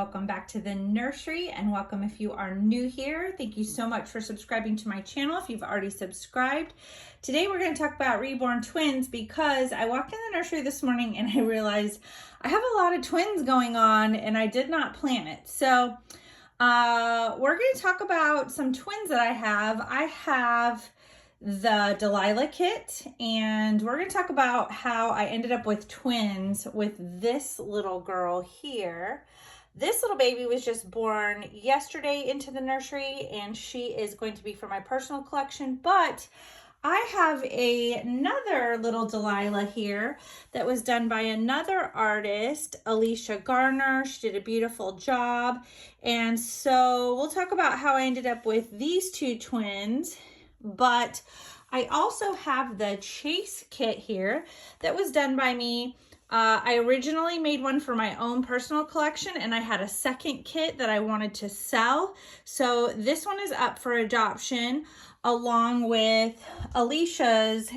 welcome back to the nursery, and welcome if you are new here. Thank you so much for subscribing to my channel if you've already subscribed. Today we're going to talk about reborn twins because I walked in the nursery this morning and I realized I have a lot of twins going on and I did not plan it. So we're going to talk about some twins that I have. I have the Delilah kit, and we're going to talk about how I ended up with twins with this little girl here. This little baby was just born yesterday into the nursery, and she is going to be for my personal collection, but I have another little Delilah here that was done by another artist, Alicia Garner. She did a beautiful job, and so we'll talk about how I ended up with these two twins. But I also have the Chase kit here that was done by me. I originally made one for my own personal collection, and I had a second kit that I wanted to sell. So this one is up for adoption along with Alicia's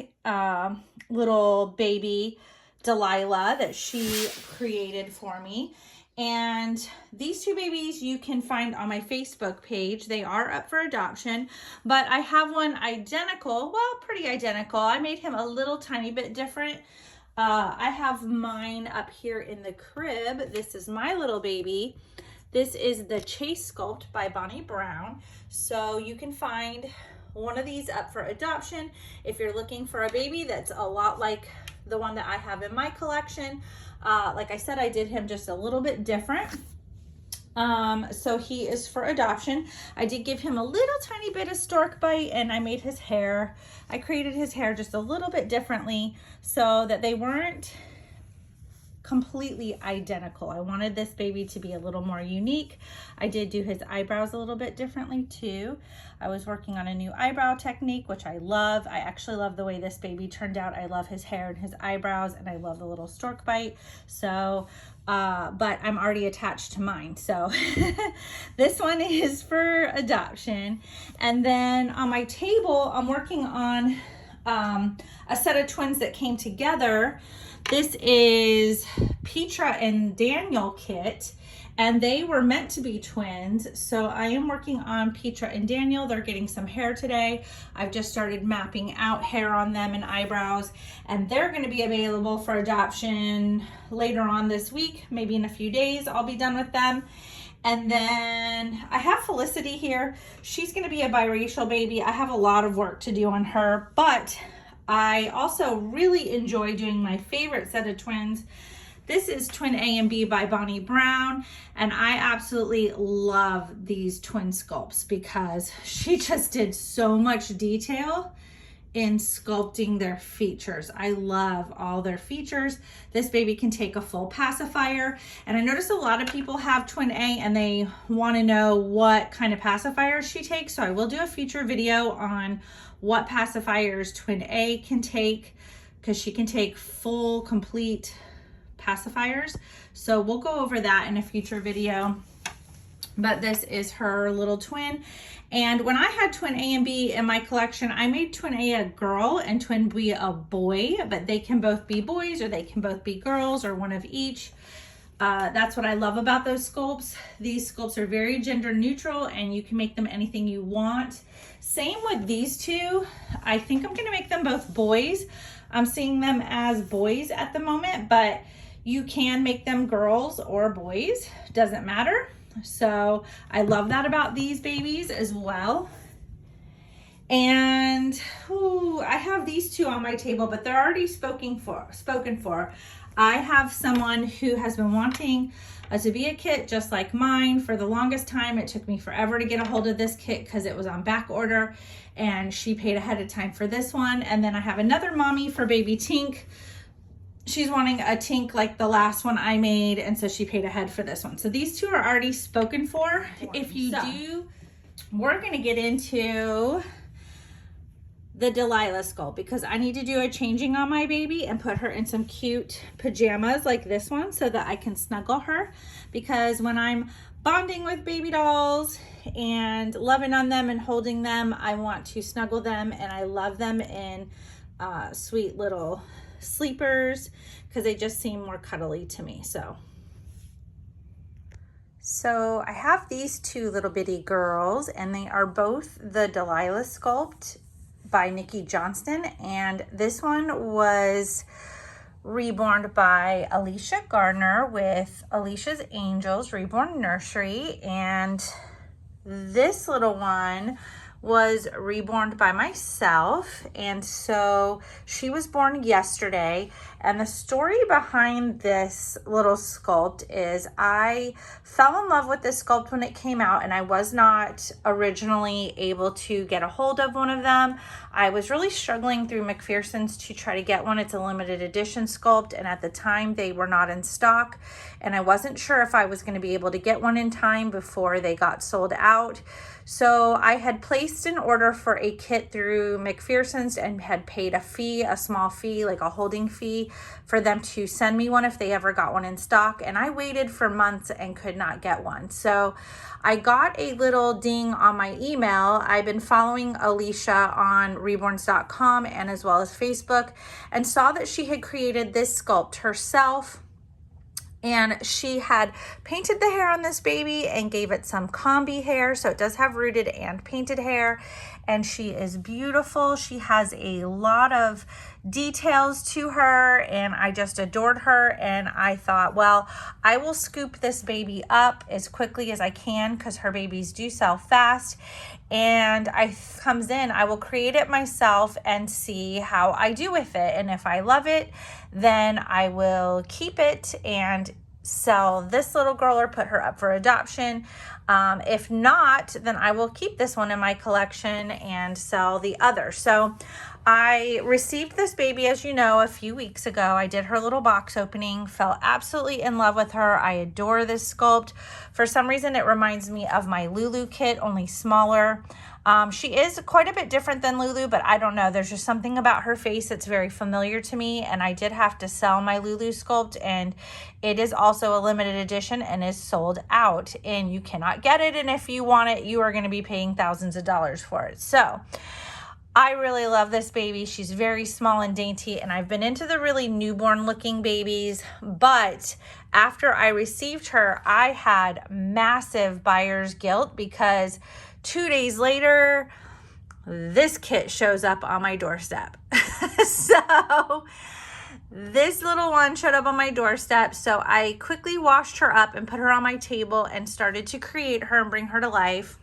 little baby Delilah that she created for me. And these two babies you can find on my Facebook page. They are up for adoption, but I have one identical, well, pretty identical. I made him a little tiny bit different. I have mine up here in the crib. This is my little baby. This is the Chase Sculpt by Bonnie Brown. So you can find one of these up for adoption if you're looking for a baby that's a lot like the one that I have in my collection. Like I said, I did him just a little bit different. So he is for adoption. I did give him a little tiny bit of stork bite, and I made his hair. I created his hair just a little bit differently so that they weren't completely identical. I wanted this baby to be a little more unique. I did do his eyebrows a little bit differently too. I was working on a new eyebrow technique, which I love. I actually love the way this baby turned out. I love his hair and his eyebrows, and I love the little stork bite. So, but I'm already attached to mine. So this one is for adoption. And then on my table, I'm working on a set of twins that came together. This is Petra and Daniel kit, and they were meant to be twins. So I am working on Petra and Daniel. They're getting some hair today. I've just started mapping out hair on them and eyebrows, and they're going to be available for adoption later on this week. Maybe in a few days I'll be done with them. And then I have Felicity here. She's going to be a biracial baby. I have a lot of work to do on her, but I also really enjoy doing my favorite set of twins. This is Twin A and B by Bonnie Brown, and I absolutely love these twin sculpts because she just did so much detail in sculpting their features. I love all their features. This baby can take a full pacifier, and I noticed a lot of people have Twin A and they want to know what kind of pacifiers she takes, so I will do a future video on what pacifiers Twin A can take, because she can take full complete pacifiers. So we'll go over that in a future video. But this is her little twin. And when I had Twin A and B in my collection, I made Twin A a girl and Twin B a boy, but they can both be boys or they can both be girls or one of each. That's what I love about those sculpts. These sculpts are very gender neutral, and you can make them anything you want. Same with these two. I think I'm gonna make them both boys. I'm seeing them as boys at the moment, but you can make them girls or boys, doesn't matter. So I love that about these babies as well. And I have these two on my table, but they're already spoken for. I have someone who has been wanting a Tabia kit just like mine for the longest time. It took me forever to get a hold of this kit because it was on back order, and she paid ahead of time for this one. And then I have another mommy for baby Tink. She's wanting a Tink like the last one I made, and so she paid ahead for this one. So these two are already spoken for. If you do, we're gonna get into the Delilah sculpt because I need to do a changing on my baby and put her in some cute pajamas like this one so that I can snuggle her, because when I'm bonding with baby dolls and loving on them and holding them, I want to snuggle them, and I love them in sweet little sleepers because they just seem more cuddly to me. So So I have these two little bitty girls, and they are both the Delilah sculpt by Nikki Johnston, and this one was reborn by Alicia Gardner with Alicia's Angels Reborn Nursery, and this little one was reborn by myself. And so she was born yesterday, and the story behind this little sculpt is I fell in love with this sculpt when it came out, and I was not originally able to get a hold of one of them. I was really struggling through McPherson's to try to get one. It's a limited edition sculpt, and at the time they were not in stock, and I wasn't sure if I was going to be able to get one in time before they got sold out. So I had placed an order for a kit through McPherson's and had paid a fee, a small fee, like a holding fee, for them to send me one if they ever got one in stock. And I waited for months and could not get one. So I got a little ding on my email. I've been following Alicia on reborns.com and as well as Facebook, and saw that she had created this sculpt herself. And she had painted the hair on this baby and gave it some combi hair. So it does have rooted and painted hair. And she is beautiful. She has a lot of details to her, and I just adored her. And I thought, well, I will scoop this baby up as quickly as I can because her babies do sell fast. And comes in, I will create it myself and see how I do with it. And if I love it, then I will keep it and sell this little girl or put her up for adoption. If not, then I will keep this one in my collection and sell the other. So I received this baby, as you know, a few weeks ago. I did her little box opening, fell absolutely in love with her. I adore this sculpt. For some reason, it reminds me of my Lulu kit, only smaller. She is quite a bit different than Lulu, but I don't know. There's just something about her face that's very familiar to me, and I did have to sell my Lulu sculpt, and it is also a limited edition and is sold out, and you cannot get it, and if you want it, you are going to be paying thousands of dollars for it. So I really love this baby. She's very small and dainty, and I've been into the really newborn looking babies, but after I received her, I had massive buyer's guilt because 2 days later, this kit shows up on my doorstep. So this little one showed up on my doorstep. So I quickly washed her up and put her on my table and started to create her and bring her to life.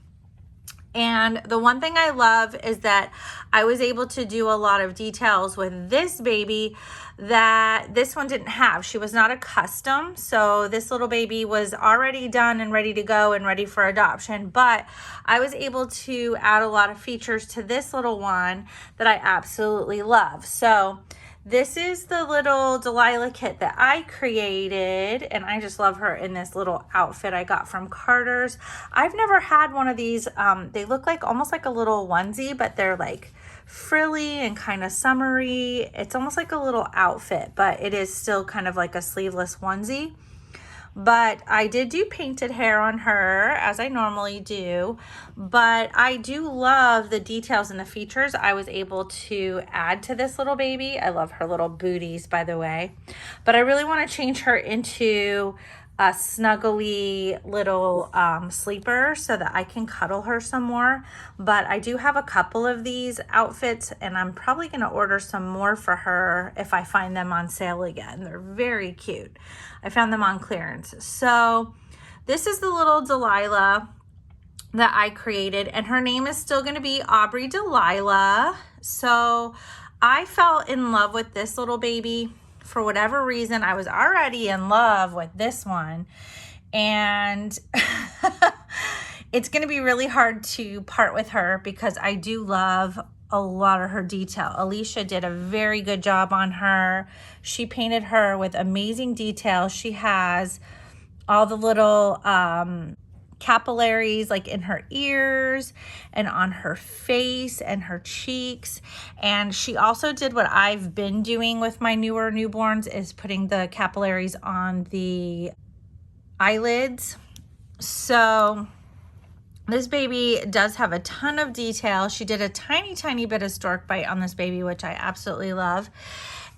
And the one thing I love is that I was able to do a lot of details with this baby that this one didn't have. She was not a custom, so this little baby was already done and ready to go and ready for adoption, but I was able to add a lot of features to this little one that I absolutely love. So this is the little Delilah kit that I created, and I just love her in this little outfit I got from Carter's. I've never had one of these. They look like almost like a little onesie, but they're like frilly and kind of summery. It's almost like a little outfit, but it is still kind of like a sleeveless onesie. But I did do painted hair on her, as I normally do, but I do love the details and the features I was able to add to this little baby. I love her little booties, by the way, but I really want to change her into a snuggly little sleeper so that I can cuddle her some more. But I do have a couple of these outfits, and I'm probably going to order some more for her if I find them on sale again. They're very cute. I found them on clearance. So this is the little Delilah that I created, and her name is still going to be Aubrey Delilah. So I fell in love with this little baby. For whatever reason, I was already in love with this one, and it's going to be really hard to part with her because I do love a lot of her detail. Alicia did a very good job on her. She painted her with amazing detail. She has all the little capillaries like in her ears and on her face and her cheeks. And she also did what I've been doing with my newer newborns, is putting the capillaries on the eyelids. So this baby does have a ton of detail. She did a tiny bit of stork bite on this baby, which I absolutely love.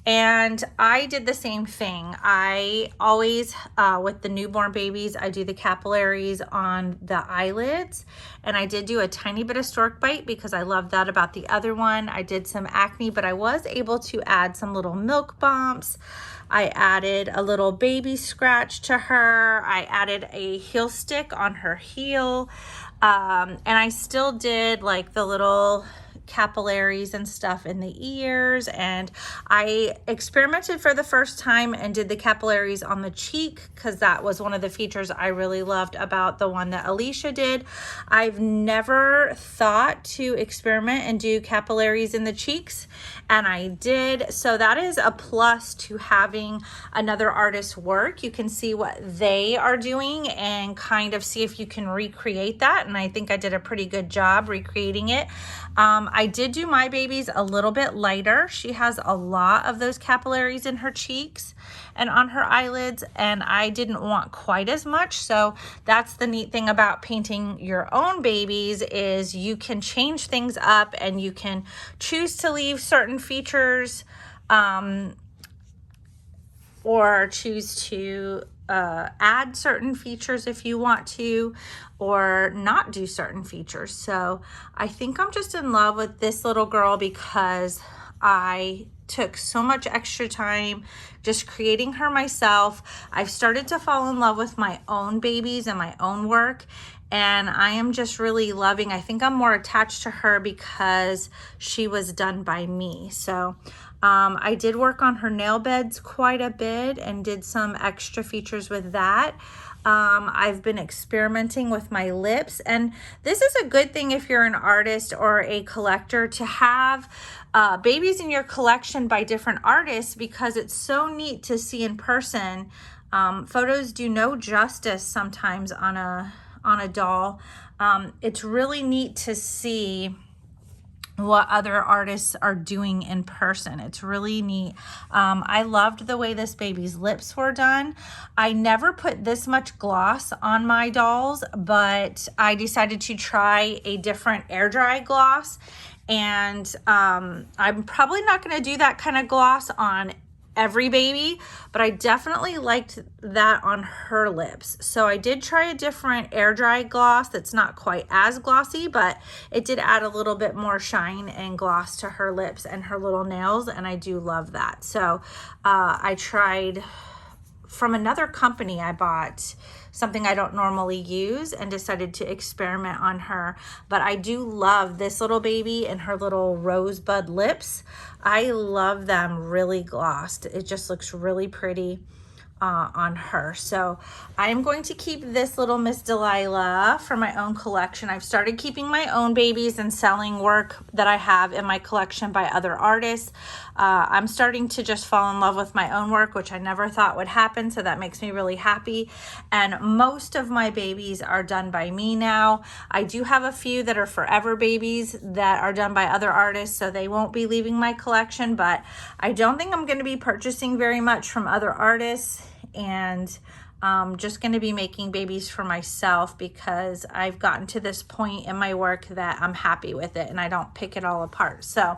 And I did the same thing. I always, with the newborn babies, I do the capillaries on the eyelids. And I did do a tiny bit of stork bite because I love that about the other one. I did some acne, but I was able to add some little milk bumps. I added a little baby scratch to her. I added a heel stick on her heel. And I still did like the little capillaries and stuff in the ears, and I experimented for the first time and did the capillaries on the cheek because that was one of the features I really loved about the one that Alicia did. I've never thought to experiment and do capillaries in the cheeks, and I did. So that is a plus to having another artist's work. You can see what they are doing and kind of see if you can recreate that, and I think I did a pretty good job recreating it. I did do my baby's a little bit lighter. She has a lot of those capillaries in her cheeks and on her eyelids, and I didn't want quite as much. So that's the neat thing about painting your own babies, is you can change things up and you can choose to leave certain features or choose to add certain features if you want to, or not do certain features. So I think I'm just in love with this little girl because I took so much extra time just creating her myself. I've started to fall in love with my own babies and my own work, and I am just really loving. I think I'm more attached to her because she was done by me. So I did work on her nail beds quite a bit and did some extra features with that. I've been experimenting with my lips, and this is a good thing if you're an artist or a collector to have babies in your collection by different artists, because it's so neat to see in person. Photos do no justice sometimes on a doll. It's really neat to see what other artists are doing in person. It's really neat. I loved the way this baby's lips were done. I never put this much gloss on my dolls, but I decided to try a different air dry gloss, and I'm probably not going to do that kind of gloss on every baby, but I definitely liked that on her lips. So I did try a different air dry gloss that's not quite as glossy, but it did add a little bit more shine and gloss to her lips and her little nails, and I do love that. So I tried from another company. I bought something I don't normally use and decided to experiment on her. But I do love this little baby and her little rosebud lips. I love them really glossed. It just looks really pretty on her. So I'm going to keep this little Miss Delilah for my own collection. I've started keeping my own babies and selling work that I have in my collection by other artists. I'm starting to just fall in love with my own work, which I never thought would happen. So that makes me really happy. And most of my babies are done by me now. I do have a few that are forever babies that are done by other artists, so they won't be leaving my collection, but I don't think I'm going to be purchasing very much from other artists, and just going to be making babies for myself because I've gotten to this point in my work that I'm happy with it and I don't pick it all apart. So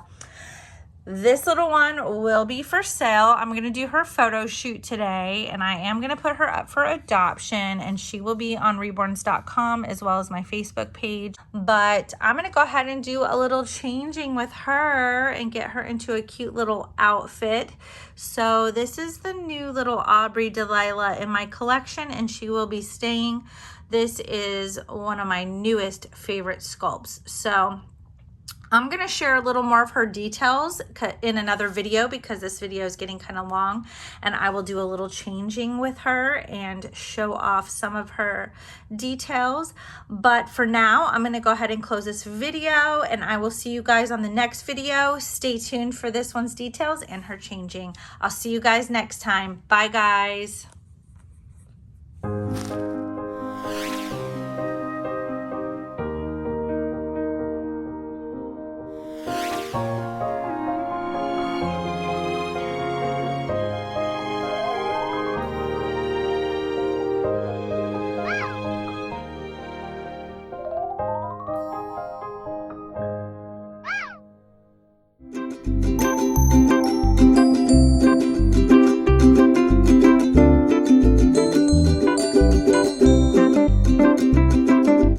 this little one will be for sale. I'm going to do her photo shoot today, and I am going to put her up for adoption, and she will be on reborns.com as well as my Facebook page. But I'm going to go ahead and do a little changing with her and get her into a cute little outfit. So this is the new little Aubrey Delilah in my collection, and she will be staying. This is one of my newest favorite sculpts. So I'm going to share a little more of her details in another video because this video is getting kind of long, and I will do a little changing with her and show off some of her details. But for now, I'm going to go ahead and close this video, and I will see you guys on the next video. Stay tuned for this one's details and her changing. I'll see you guys next time. Bye, guys.